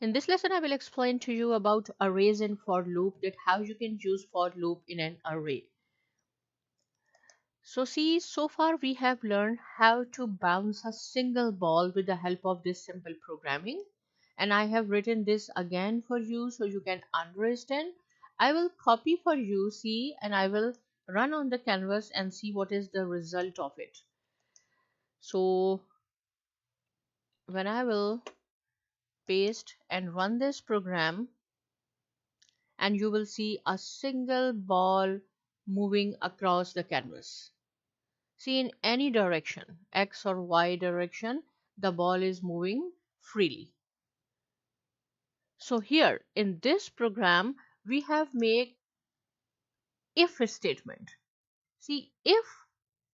In this lesson, I will explain to you about arrays in for loop, that how you can use for loop in an array. So see, so far we have learned how to bounce a single ball with the help of this simple programming. And I have written this again for you so you can understand. I will copy for you, see, and I will run on the canvas and see what is the result of it. So when I will paste and run this program, and you will see a single ball moving across the canvas. See, in any direction, X or Y direction, the ball is moving freely. So here in this program, we have made if statement. See, if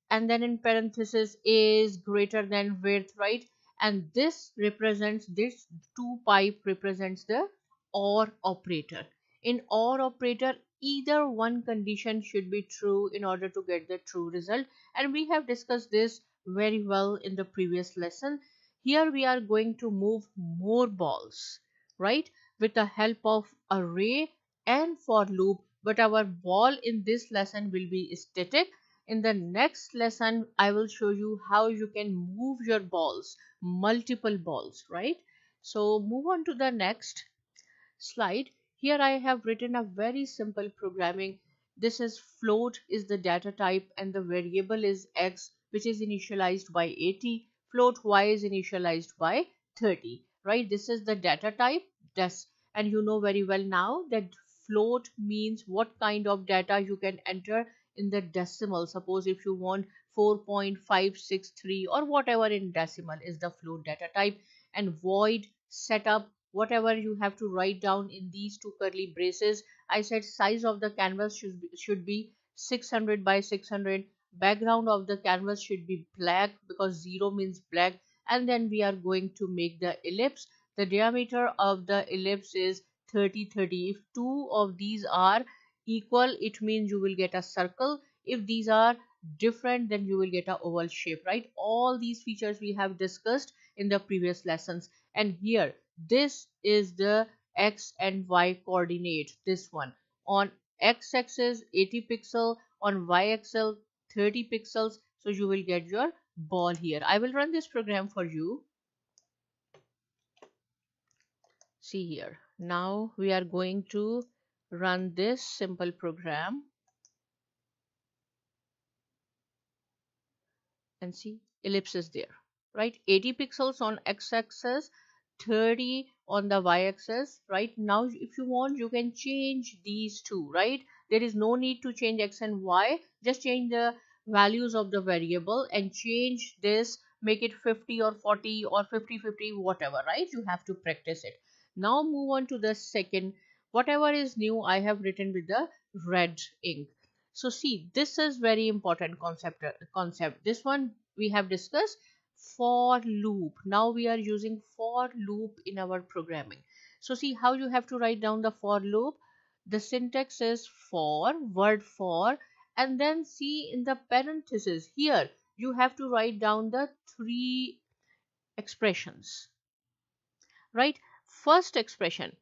and then in parenthesis is greater than width, right? And this represents, this two pipe represents the or operator. In or operator, either one condition should be true in order to get the true result, and we have discussed this very well in the previous lesson. Here we are going to move more balls, right, with the help of array and for loop, but our ball in this lesson will be static. In the next lesson, I will show you how you can move your balls, multiple balls, right? So move on to the next slide. Here I have written a very simple programming. This is float is the data type and the variable is x, which is initialized by 80. Float y is initialized by 30, right? This is the data type. This, and you know very well now that float means what kind of data you can enter in the decimal. Suppose if you want 4.563 or whatever in decimal is the float data type, and void setup, whatever you have to write down in these two curly braces. I said size of the canvas should be 600 by 600. Background of the canvas should be black because 0 means black. And then we are going to make the ellipse. The diameter of the ellipse is 30-30. If two of these are equal, it means you will get a circle. If these are different, then you will get a oval shape, right? All these features we have discussed in the previous lessons. And here this is the x and y coordinate. This one on x axis 80 pixel, on y axis 30 pixels. So you will get your ball here. I will run this program for you. See here, now we are going to run this simple program and see ellipse is there, right? 80 pixels on x-axis, 30 on the y-axis, right? Now if you want, you can change these two, right? There is no need to change x and y, just change the values of the variable and change this, make it 50 or 40 or 50-50, whatever, right? You have to practice it. Now move on to the second. Whatever is new, I have written with the red ink. So see, this is very important concept. This one we have discussed, for loop. Now we are using for loop in our programming. So see how you have to write down the for loop. The syntax is for, word for, and then see in the parenthesis here you have to write down the three expressions, right? First expression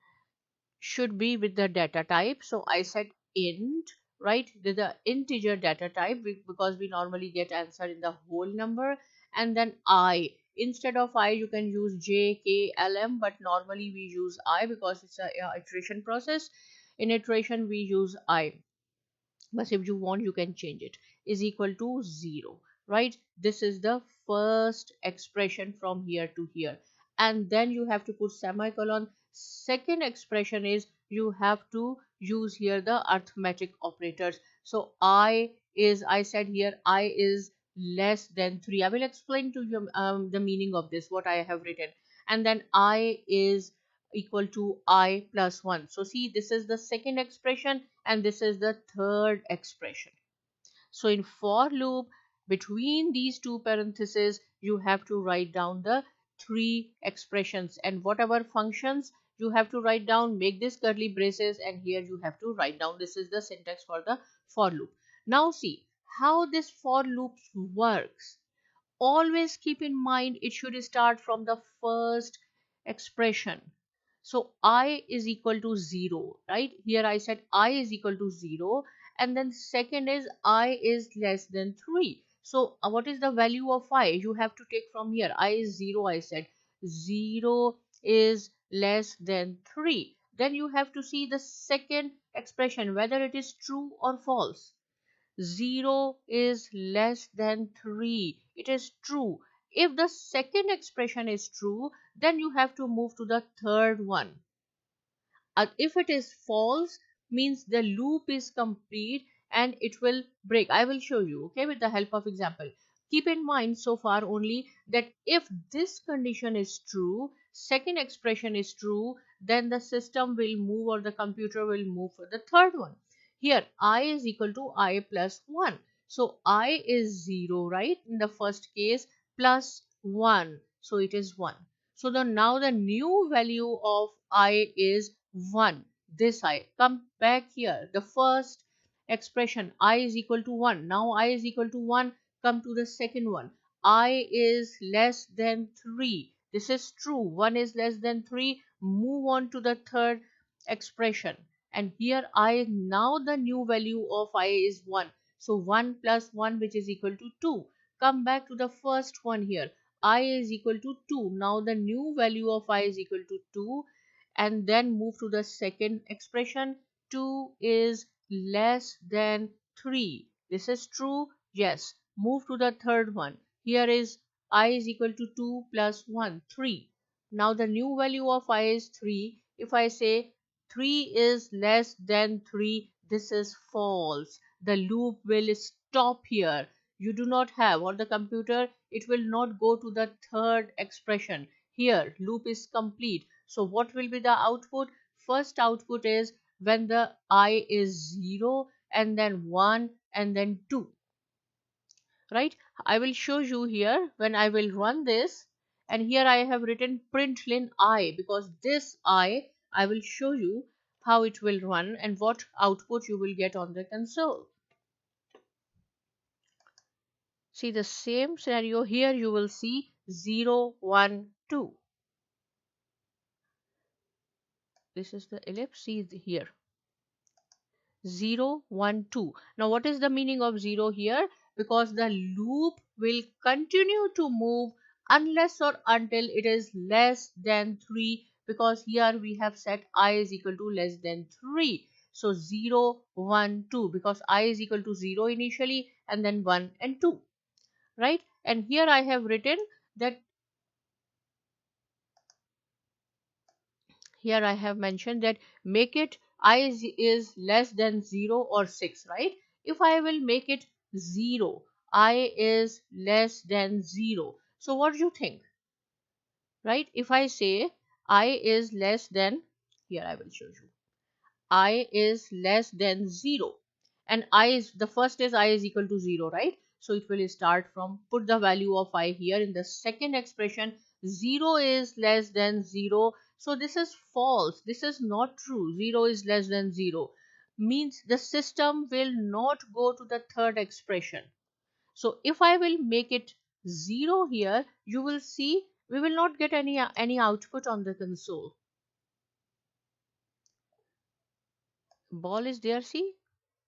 should be with the data type. So I said int, right? The integer data type, because we normally get answer in the whole number. And then I, instead of I you can use j, k, lm, but normally we use I because it's a iteration process. In iteration we use I, but if you want you can change it, is equal to 0, right? This is the first expression from here to here, and then you have to put semicolon. Second expression is you have to use here the arithmetic operators. So I said here I is less than 3. I will explain to you the meaning of this, what I have written. And then I is equal to I plus 1. So see, this is the second expression and this is the third expression. So in for loop, between these two parentheses, you have to write down the three expressions, and whatever functions you have to write down, make this curly braces, and here you have to write down. This is the syntax for the for loop. Now see how this for loop works. Always keep in mind it should start from the first expression. So I is equal to 0, right? Here I said I is equal to 0, and then second is I is less than 3. So what is the value of I? You have to take from here. I is 0, I said 0 is less than 3. Then you have to see the second expression, whether it is true or false. 0 is less than 3. It is true. If the second expression is true, then you have to move to the third one. If it is false, means the loop is complete and it will break. I will show you, okay, with the help of example. Keep in mind so far only that if this condition is true, second expression is true, then the system will move or the computer will move for the third one. Here I is equal to I plus 1. So I is 0, right, in the first case, plus 1. So it is 1. So now the new value of I is 1. This I. Come back here. The first expression I is equal to 1. Now I is equal to 1. Come to the second one. I is less than 3. This is true. 1 is less than 3. Move on to the third expression. And here I, now the new value of I is 1. So 1 plus 1, which is equal to 2. Come back to the first one here. I is equal to 2. Now the new value of I is equal to 2, and then move to the second expression. 2 is less than 3. This is true. Yes. Move to the third one. Here is I is equal to 2 plus 1, 3. Now the new value of I is 3. If I say 3 is less than 3, this is false. The loop will stop here. You do not have, or the computer, it will not go to the third expression. Here loop is complete. So what will be the output? First output is when the I is 0, and then 1, and then 2, right? I will show you here when I will run this, and here I have written println I, because this I will show you how it will run and what output you will get on the console. See the same scenario here. You will see 0, 1, 2. This is the ellipse. See here, 0, 1, 2. Now what is the meaning of 0 here? Because the loop will continue to move unless or until it is less than 3, because here we have set I is equal to less than 3. So 0, 1, 2, because I is equal to 0 initially, and then 1 and 2, right? And here I have written that, here I have mentioned that make it I is less than 0 or 6, right? If I will make it 0, I is less than 0. So what do you think, right? If I say I is less than, here I will show you, I is less than 0, and I is, the first is I is equal to 0, right? So it will start from, put the value of I here in the second expression. 0 is less than 0. So this is false. This is not true. 0 is less than 0 means the system will not go to the third expression. So if I will make it 0 here, you will see we will not get any output on the console. Ball is there, see?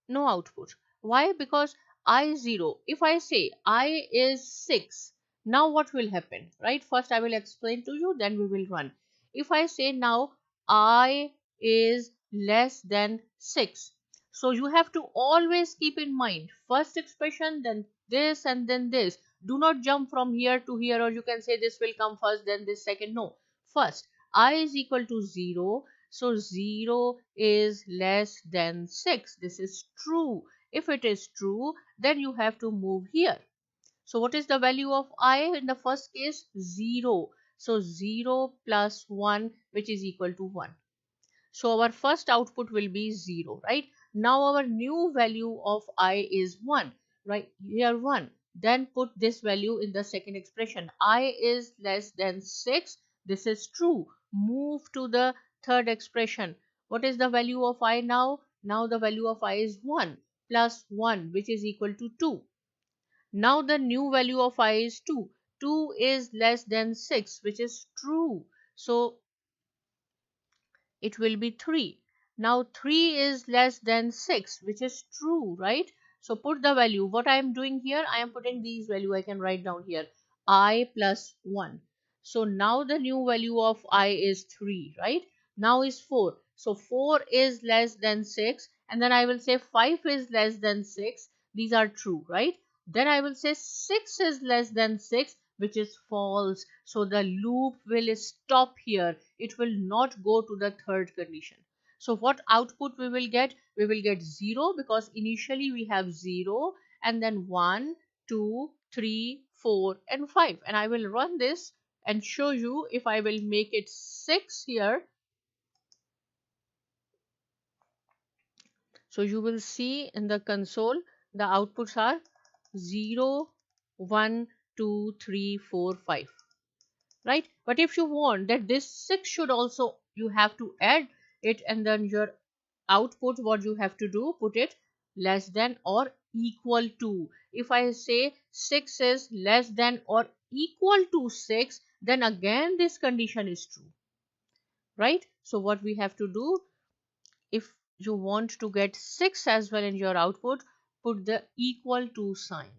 No output. Why? Because I 0. If I say I is 6, now what will happen, right? First I will explain to you, then we will run. If I say now I is less than 6, so you have to always keep in mind first expression, then this, and then this. Do not jump from here to here, or you can say this will come first, then this second. No, first I is equal to 0. So 0 is less than 6. This is true. If it is true, then you have to move here. So what is the value of I in the first case? 0. So 0 plus 1, which is equal to 1. So our first output will be 0, right? Now our new value of I is 1, right? Here 1. Then put this value in the second expression. I is less than 6. This is true. Move to the third expression. What is the value of I now? Now the value of I is 1 plus 1, which is equal to 2. Now the new value of I is 2. 2 is less than 6, which is true. So it will be 3. Now 3 is less than 6, which is true, right? So put the value. What I am doing here, I am putting these value. I can write down here I plus 1. So now the new value of I is 3, right? Now is 4. So 4 is less than 6, and then I will say 5 is less than 6. These are true, right? Then I will say 6 is less than 6, which is false. So the loop will stop here. It will not go to the third condition. So what output we will get? We will get 0 because initially we have 0, and then 1, 2, 3, 4 and 5. And I will run this and show you. If I will make it 6 here, so you will see in the console the outputs are 0, 1, 2, 3, 4, 5. Right? But if you want that this 6 should also, you have to add it, and then your output, what you have to do, put it less than or equal to. If I say 6 is less than or equal to 6, then again this condition is true, right? So what we have to do, if you want to get 6 as well in your output, put the equal to sign,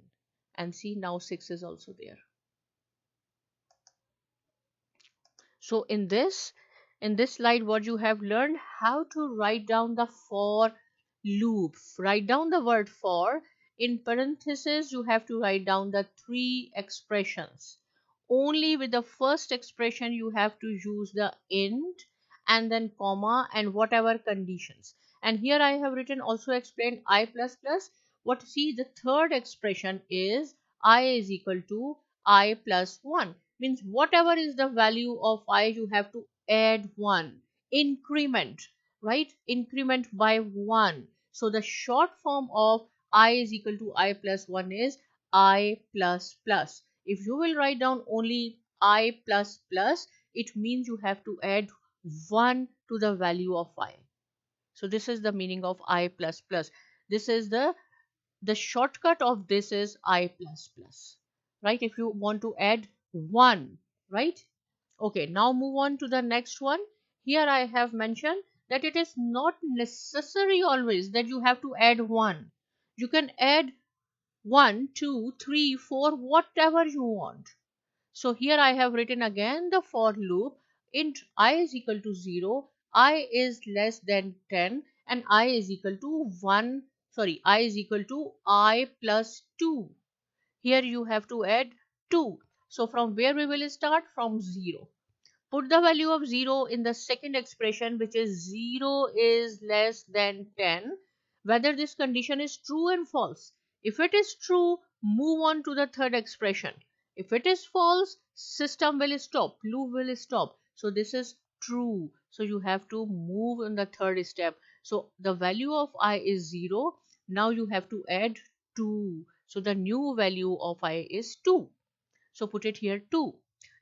and see now 6 is also there. So in this slide, what you have learned, how to write down the for loop. Write down the word for. In parentheses, you have to write down the 3 expressions. Only with the first expression you have to use the int and then comma and whatever conditions. And here I have written, also explained I plus plus. What, see, the third expression is I is equal to I plus 1. Means whatever is the value of I, you have to add 1. Increment, right? Increment by 1. So the short form of I is equal to I plus 1 is I plus plus. If you will write down only I plus plus, it means you have to add 1 to the value of I. So this is the meaning of I plus plus. This is the shortcut of this is I plus plus, right? If you want to add 1, right? Okay, now move on to the next one. Here I have mentioned that it is not necessary always that you have to add 1. You can add 1, 2, 3, 4, whatever you want. So here I have written again the for loop. Int I is equal to 0, I is less than 10, and I is equal to 1, sorry, I is equal to I plus 2. Here you have to add 2. So from where we will start? From 0. Put the value of 0 in the second expression, which is 0 is less than 10, whether this condition is true and false. If it is true, move on to the third expression. If it is false, system will stop, loop will stop. So this is true. So you have to move in the third step. So the value of I is 0. Now you have to add 2. So the new value of I is 2. So put it here 2.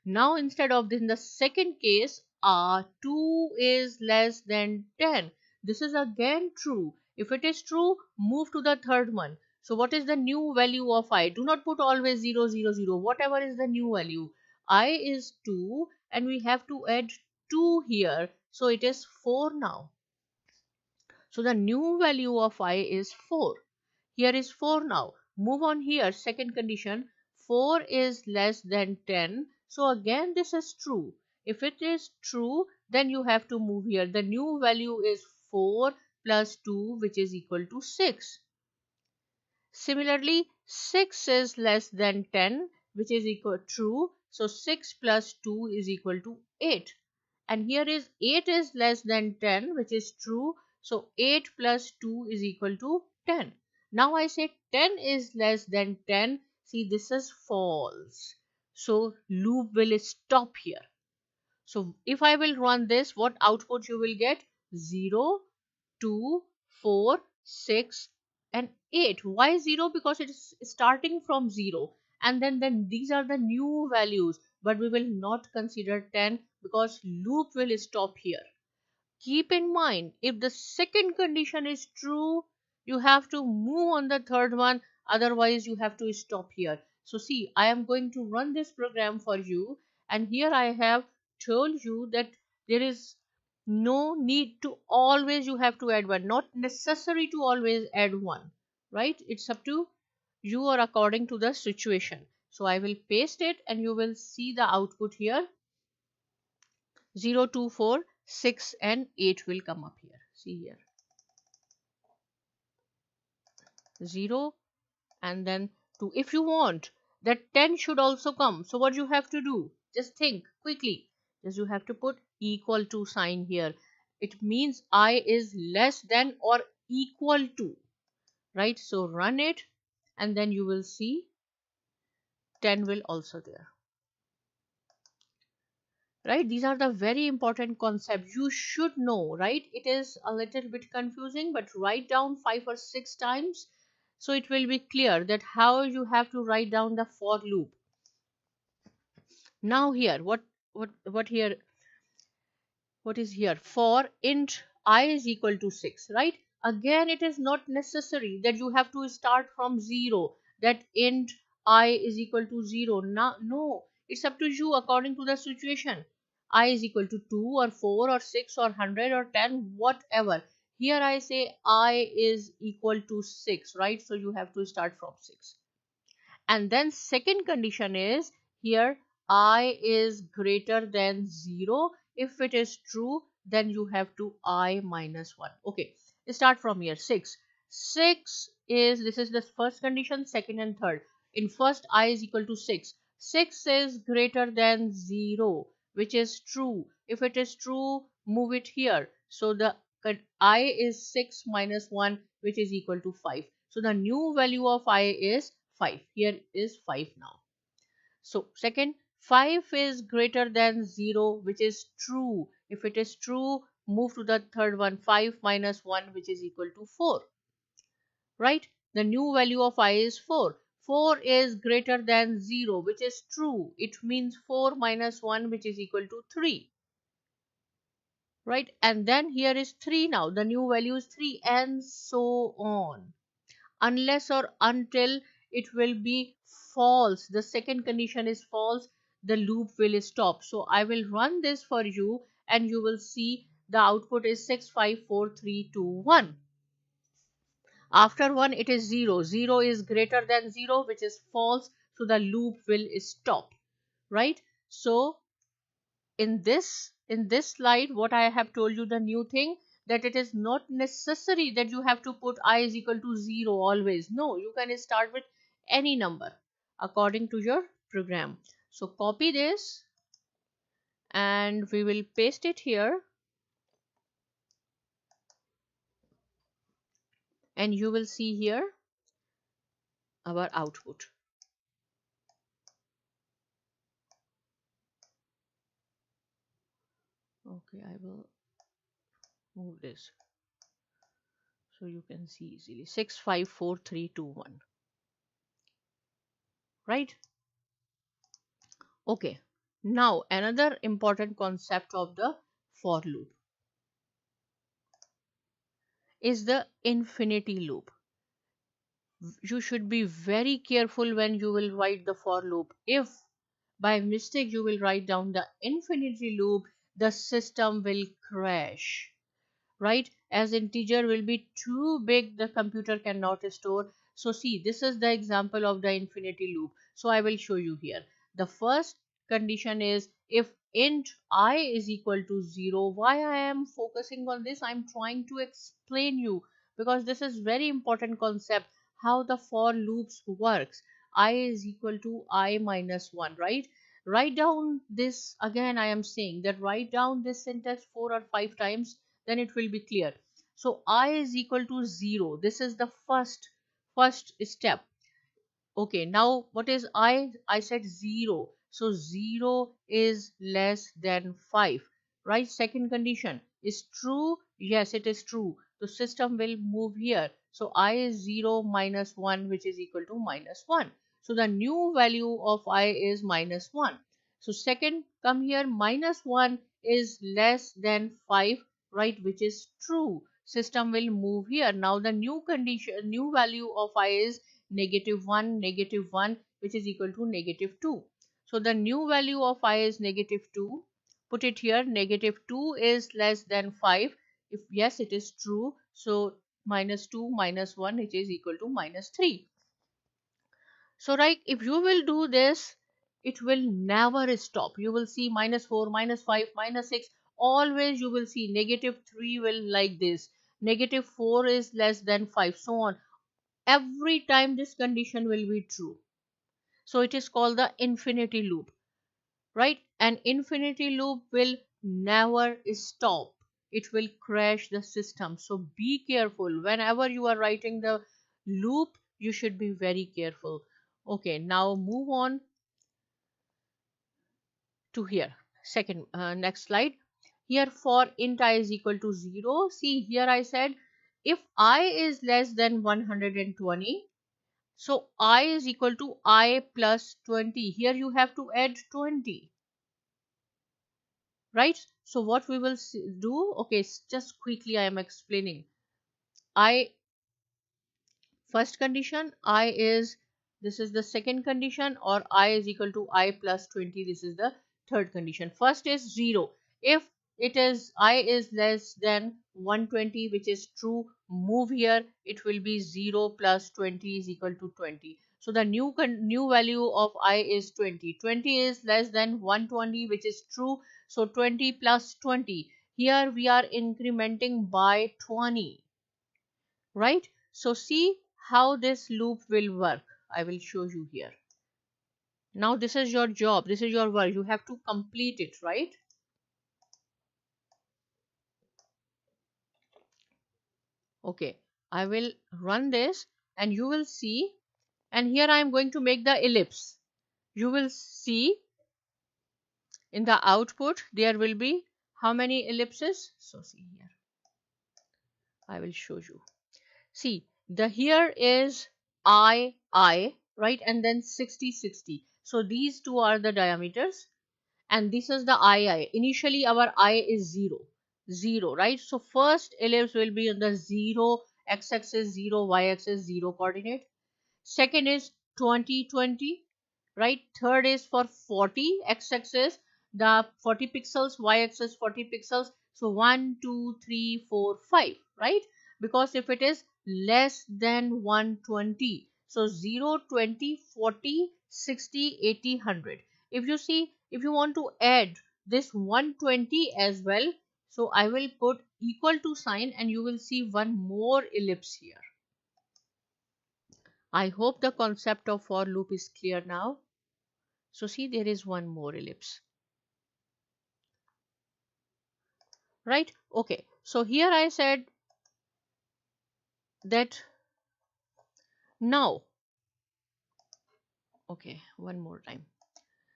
Now instead of this, in the second case, 2 is less than 10. This is again true. If it is true, move to the third one. So what is the new value of I? Do not put always 0, 0, 0. Whatever is the new value. I is 2 and we have to add 2 here. So it is 4 now. So the new value of I is 4. Here is 4 now. Move on here. Second condition. 4 is less than 10. So again this is true. If it is true, then you have to move here. The new value is 4 plus 2, which is equal to 6. Similarly, 6 is less than 10, which is equal to true. So 6 plus 2 is equal to 8. And here is 8 is less than 10, which is true. So 8 plus 2 is equal to 10. Now I say 10 is less than 10. See, this is false. So loop will stop here. So if I will run this, what output you will get? 0, 2, 4, 6 and 8. Why 0? Because it is starting from 0. And then these are the new values. But we will not consider 10 because loop will stop here. Keep in mind, if the second condition is true, you have to move on the third one. Otherwise, you have to stop here. So see, I am going to run this program for you. And here I have told you that there is No need to always you have to add 1, not necessary to always add 1, right? It's up to you or according to the situation. So I will paste it and you will see the output here. 0, 2, 4, 6 and 8 will come up here. See here. 0 and then 2. If you want that 10 should also come, so what you have to do? Just think quickly. Just you have to put equal to sign here. It means I is less than or equal to, right? So run it and then you will see 10 will also there. Right, these are the very important concepts you should know, right? It is a little bit confusing, but write down 5 or 6 times so it will be clear that how you have to write down the for loop. Now here what here, what is here? For int I is equal to 6, right? Again, it is not necessary that you have to start from 0, that int I is equal to 0. Now no, it's up to you according to the situation. I is equal to 2 or 4 or 6 or 100 or 10, whatever. Here I say I is equal to 6, right? So you have to start from 6. And then second condition is here I is greater than 0. If it is true, then you have to I minus 1. Okay, start from here. 6. 6 is, this is the first condition, second and third. In first, I is equal to 6. 6 is greater than 0, which is true. If it is true, move it here. So the I is 6 minus 1, which is equal to 5. So the new value of I is 5. Here is 5 now. So second, 5 is greater than 0, which is true. If it is true, move to the third one. 5 minus 1, which is equal to 4. Right? The new value of I is 4. 4 is greater than 0, which is true. It means 4 minus 1, which is equal to 3. Right? And then here is 3 now. The new value is 3 and so on. Unless or until it will be false, the second condition is false, the loop will stop. So I will run this for you and you will see the output is 6, 5, 4, 3, 2, 1. After 1 it is 0. 0 is greater than 0, which is false, so the loop will stop, right? So in this slide, what I have told you, the new thing, that it is not necessary that you have to put I is equal to 0 always. No, you can start with any number according to your program. So copy this and we will paste it here and you will see here our output. Okay, I will move this so you can see easily. 6, 5, 4, 3, 2, 1. Right? Okay. Now another important concept of the for loop is the infinity loop. You should be very careful when you will write the for loop. If by mistake you will write down the infinity loop, the system will crash, right? As integer will be too big, the computer cannot store. So see, this is the example of the infinity loop. So I will show you here. The first condition is if int I is equal to 0. Why I am focusing on this? I'm trying to explain you because this is very important concept how the for loops works. I is equal to I minus 1, right? Write down this again. I am saying that write down this syntax 4 or 5 times, then it will be clear. So I is equal to 0. This is the first step. Okay, now what is I? I said 0. So 0 is less than 5. Right? Second condition is true. Yes, it is true. The system will move here. So I is 0 minus 1, which is equal to minus 1. So the new value of I is minus 1. So second, come here, minus 1 is less than 5, right? Which is true. System will move here. Now the new condition, new value of I is negative 1, which is equal to negative 2. So the new value of I is negative 2. put it here. Negative 2 is less than 5. If yes, it is true. So minus 2 minus 1, which is equal to minus 3. So right, if you will do this, it will never stop. You will see minus 4, minus 5, minus 6. Always you will see negative 3 will like this. Negative 4 is less than 5, so on. Every time this condition will be true. So it is called the infinity loop, right? An infinity loop will never stop. It will crash the system. So be careful. Whenever you are writing the loop, you should be very careful. Okay, now move on to here. Second, next slide. Here for int I is equal to 0. See, here I said if I is less than 120, so I is equal to I plus 20. Here you have to add 20. Right? So what we will do, okay, just quickly I am explaining. I first condition, I is, this is the second condition, or I is equal to I plus 20, this is the third condition. First is 0. If it is I is less than 120, which is true, move here, it will be 0 plus 20 is equal to 20. So the new value of I is 20. 20 is less than 120, which is true. So 20 plus 20. Here we are incrementing by 20. Right? So see how this loop will work. I will show you here. Now this is your job. This is your work. You have to complete it, right? Okay. I will run this and you will see. And here I am going to make the ellipse. You will see in the output there will be how many ellipses? So see here. I will show you. See, the here is I, right? And then 60, 60. So these two are the diameters. And this is the I. Initially our I is 0. 0, right? So first ellipse will be on the 0, x-axis 0, y-axis 0 coordinate. Second is 20, 20, right? Third is for 40, x-axis, the 40 pixels, y-axis 40 pixels. So 1, 2, 3, 4, 5, right? Because if it is less than 120, so 0, 20, 40, 60, 80, 100. If you see, if you want to add this 120 as well, so I will put equal to sign and you will see one more ellipse here. I hope the concept of for loop is clear now. So see, there is one more ellipse. Right? Okay. So here I said that now. Okay, one more time.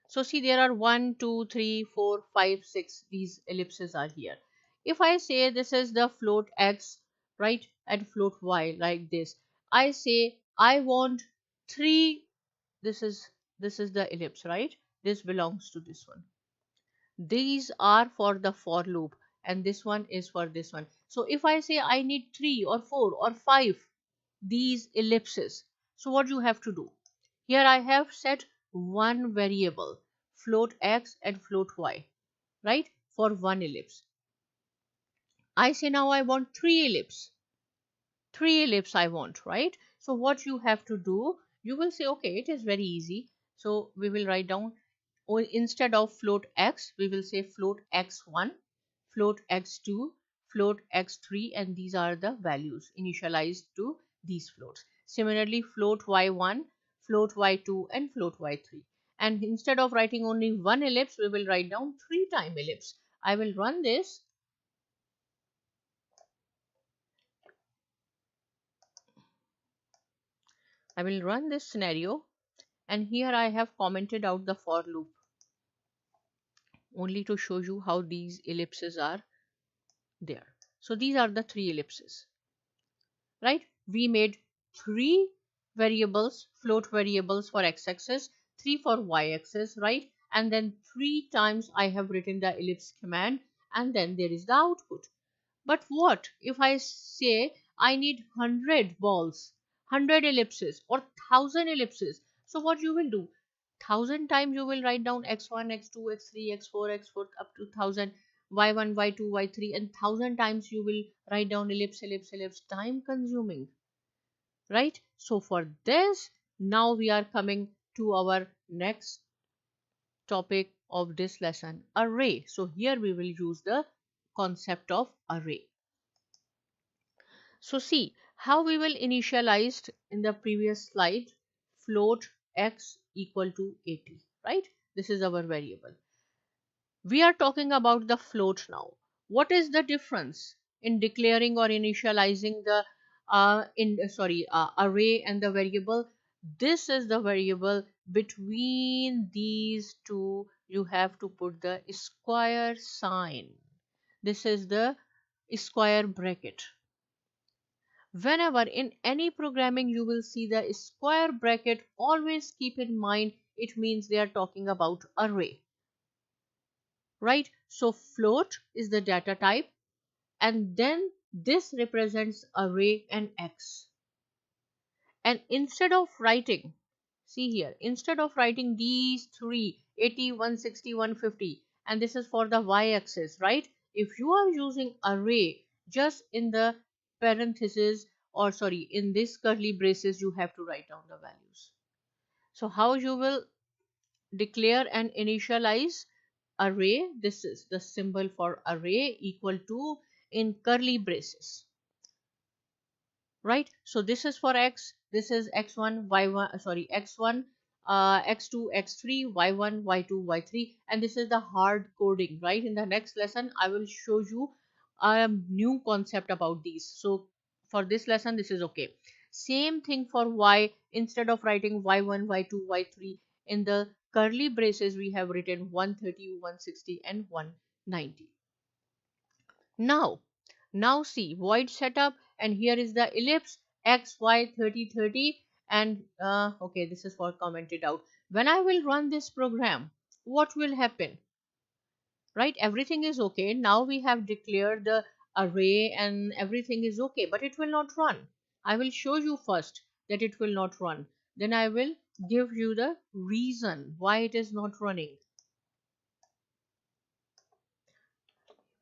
So see, there are 1, 2, 3, 4, 5, 6. These ellipses are here. If I say this is the float x, right, and float y like this, I say I want 3. This is the ellipse, right? This belongs to this one. These are for the for loop and this one is for this one. So if I say I need 3 or 4 or 5 these ellipses, so what you have to do? Here I have set one variable, float x and float y, right, for one ellipse. I say now I want 3 ellipse. 3 ellipse I want, right? So what you have to do, you will say, okay, it is very easy. So we will write down, or instead of float x, we will say float x1, float x2, float x3, and these are the values initialized to these floats. Similarly, float y1, float y2, and float y3. And instead of writing only one ellipse, we will write down 3 time ellipse. I will run this. I will run this scenario, and here I have commented out the for loop only to show you how these ellipses are there. So these are the 3 ellipses, right? We made 3 variables, float variables for x-axis, 3 for y-axis, right? And then 3 times I have written the ellipse command, and then there is the output. But what if I say I need 100 balls, 100 ellipses or 1000 ellipses? So what you will do? 1000 times you will write down x1, x2, x3, x4, x4 up to 1000, y1, y2, y3, and 1000 times you will write down ellipse, ellipse, ellipse. Time consuming, right? So for this, now we are coming to our next topic of this lesson, array. So here we will use the concept of array. So see how we will initialize in the previous slide, float x equal to 80, right? This is our variable. We are talking about the float now. What is the difference in declaring or initializing the array and the variable? This is the variable. Between these two you have to put the square sign. This is the square bracket. Whenever in any programming you will see the square bracket, always keep in mind it means they are talking about array, right? So float is the data type, and then this represents array and x. And instead of writing, see here, instead of writing these three, 80, 160, 150, and this is for the y-axis, right? If you are using array, just in the parenthesis, or sorry, in this curly braces, you have to write down the values. So how you will declare and initialize array? This is the symbol for array, equal to in curly braces, right? So this is for x, this is x1, y1, sorry, x1, x2, x3, y1, y2, y3, and this is the hard coding, right? In the next lesson I will show you a new concept about these. So for this lesson this is okay. Same thing for y. Instead of writing y1, y2, y3, in the curly braces we have written 130, 160, and 190. Now see void setup, and here is the ellipse x, y, 30, 30, and okay, this is for commented out. When I will run this program, what will happen? Right, everything is okay. Now we have declared the array and everything is okay, but it will not run. I will show you first that it will not run. Then I will give you the reason why it is not running.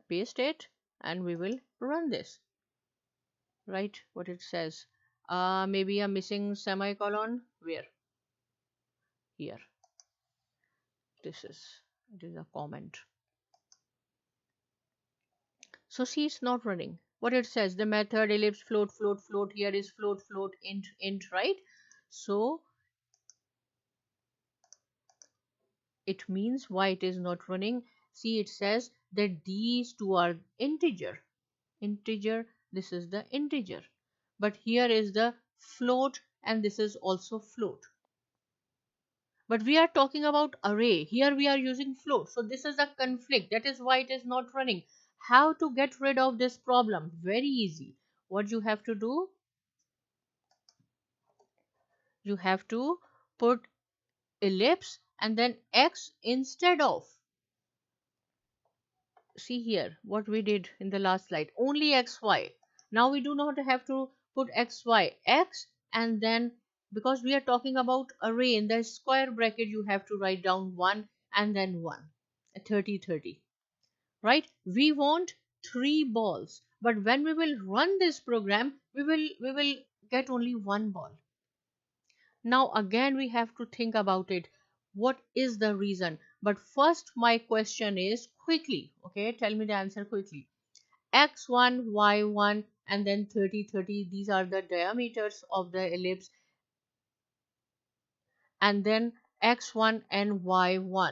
Paste it and we will run this. Right, what it says, maybe a missing semicolon. Where? Here, this is, it is a comment. So see, it's not running. What it says, the method ellipse float float float, here is float float int int, right? So it means why it is not running. See, it says that these two are integer, this is the integer, but here is the float and this is also float. But we are talking about array. Here we are using float. So this is a conflict. That is why it is not running. How to get rid of this problem? Very easy. What you have to do? You have to put ellipse and then x instead of. See here what we did in the last slide. Only xy. Now we do not have to put xy. X, and then because we are talking about array, in the square bracket you have to write down 1 and then 1. 30, 30. Right? We want 3 balls, but when we will run this program, we will get only 1 ball. Now again we have to think about it. What is the reason? But first my question is, quickly, okay, tell me the answer quickly. X1, Y1, and then 30, 30, these are the diameters of the ellipse, and then x1 and y1.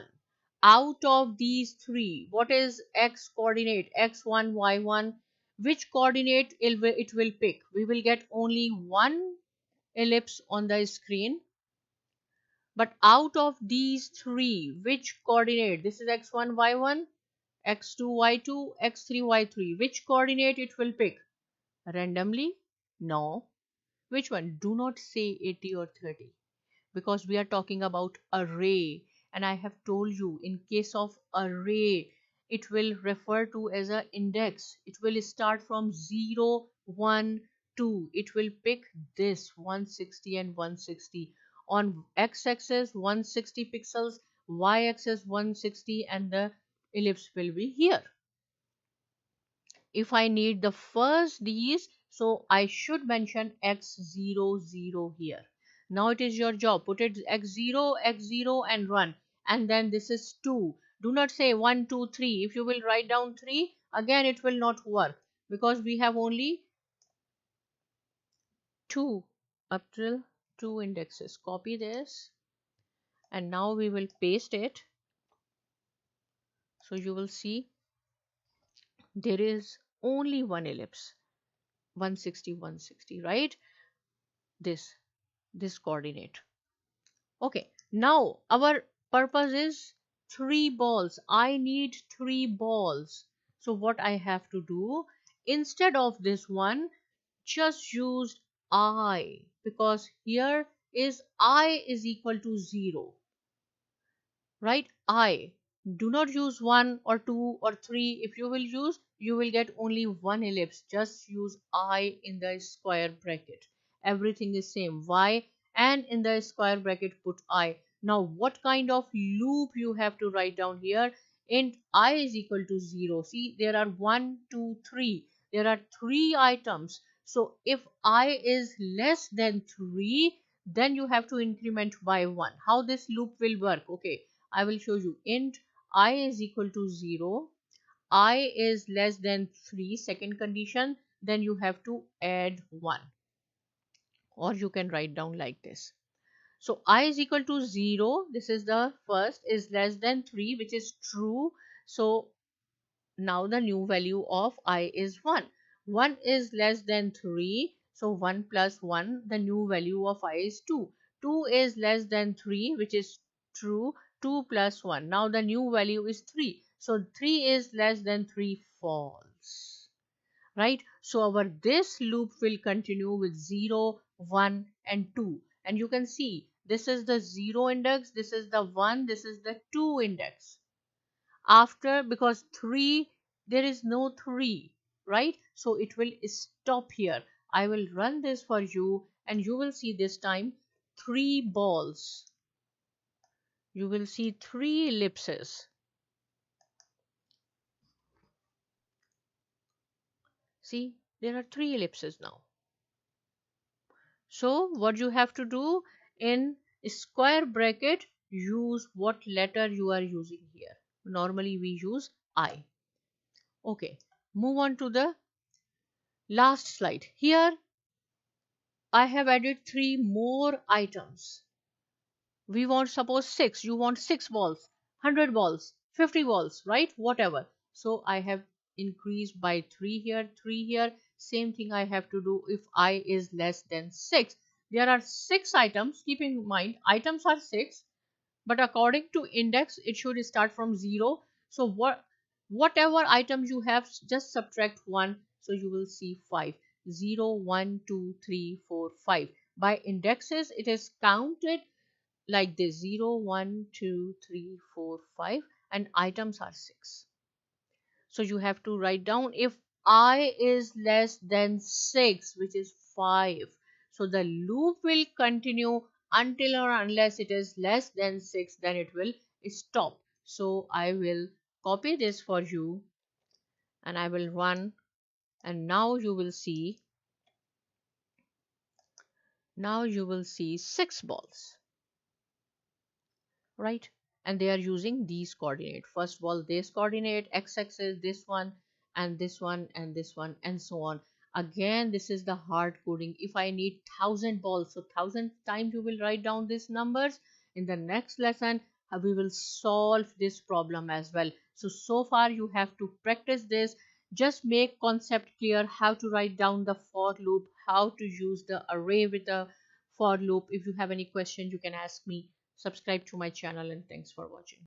Out of these three, what is x coordinate? X1, y1. Which coordinate it will pick? We will get only one ellipse on the screen. But out of these three, which coordinate? This is x1, y1, x2, y2, x3, y3. Which coordinate it will pick? Randomly? No. Which one? Do not say 80 or 30, because we are talking about array, and I have told you in case of array it will refer to as a index. It will start from 0, 1, 2. It will pick this 160 and 160. On x-axis 160 pixels, y-axis 160, and the ellipse will be here. If I need the first these, so I should mention x00 here. Now it is your job. Put it x0, x0 and run. And then this is 2. Do not say 1, 2, 3. If you will write down 3, again it will not work because we have only 2 up till 2 indexes. Copy this and now we will paste it. So you will see there is only one ellipse, 160, 160, right? This coordinate. Okay, now our purpose is 3 balls. I need 3 balls. So what I have to do, instead of this one, just use I, because here is I is equal to 0. Right? I. Do not use 1 or 2 or 3. If you will use, you will get only one ellipse. Just use I in the square bracket. Everything is same. Y, and in the square bracket put I. Now what kind of loop you have to write down here? Int I is equal to 0. See, there are 1, 2, 3. There are 3 items. So if I is less than 3, then you have to increment by 1. How this loop will work? Okay, I will show you. Int I is equal to 0, I is less than 3, second condition, then you have to add 1, or you can write down like this. So I is equal to 0, this is the first, is less than 3, which is true. So now the new value of I is 1. 1 is less than 3, so 1 plus 1, the new value of I is 2. 2 is less than 3, which is true. 2 plus 1, now the new value is 3. So 3 is less than 3, false. Right? So our this loop will continue with 0, 1 and 2. And you can see this is the 0 index, this is the 1, this is the 2 index. After, because 3, there is no 3, right? So it will stop here. I will run this for you and you will see this time 3 balls. You will see 3 ellipses. See, there are 3 ellipses now. So what you have to do, in square bracket, use what letter you are using here. Normally we use I. Okay, move on to the last slide. Here I have added 3 more items. We want, suppose 6. You want 6 balls, 100 balls, 50 balls, right? Whatever. So I have increased by 3 here, 3 here. Same thing I have to do if I is less than 6. There are 6 items. Keep in mind, items are 6. But according to index, it should start from 0. So whatever items you have, just subtract 1. So you will see 5. 0, 1, 2, 3, 4, 5. By indexes, it is counted like this: 0, 1, 2, 3, 4, 5, and items are 6. So you have to write down if I is less than 6, which is 5. So the loop will continue until or unless it is less than 6, then it will stop. So I will copy this for you and I will run, and now you will see 6 balls. Right? And they are using these coordinate. First ball, this coordinate, x-axis, this one, and this one, and this one, and so on. Again, this is the hard coding. If I need 1000 balls, so 1000 times you will write down these numbers. In the next lesson, we will solve this problem as well. So far you have to practice this. Just make concept clear, how to write down the for loop, how to use the array with the for loop. If you have any question, you can ask me. Subscribe to my channel, and thanks for watching.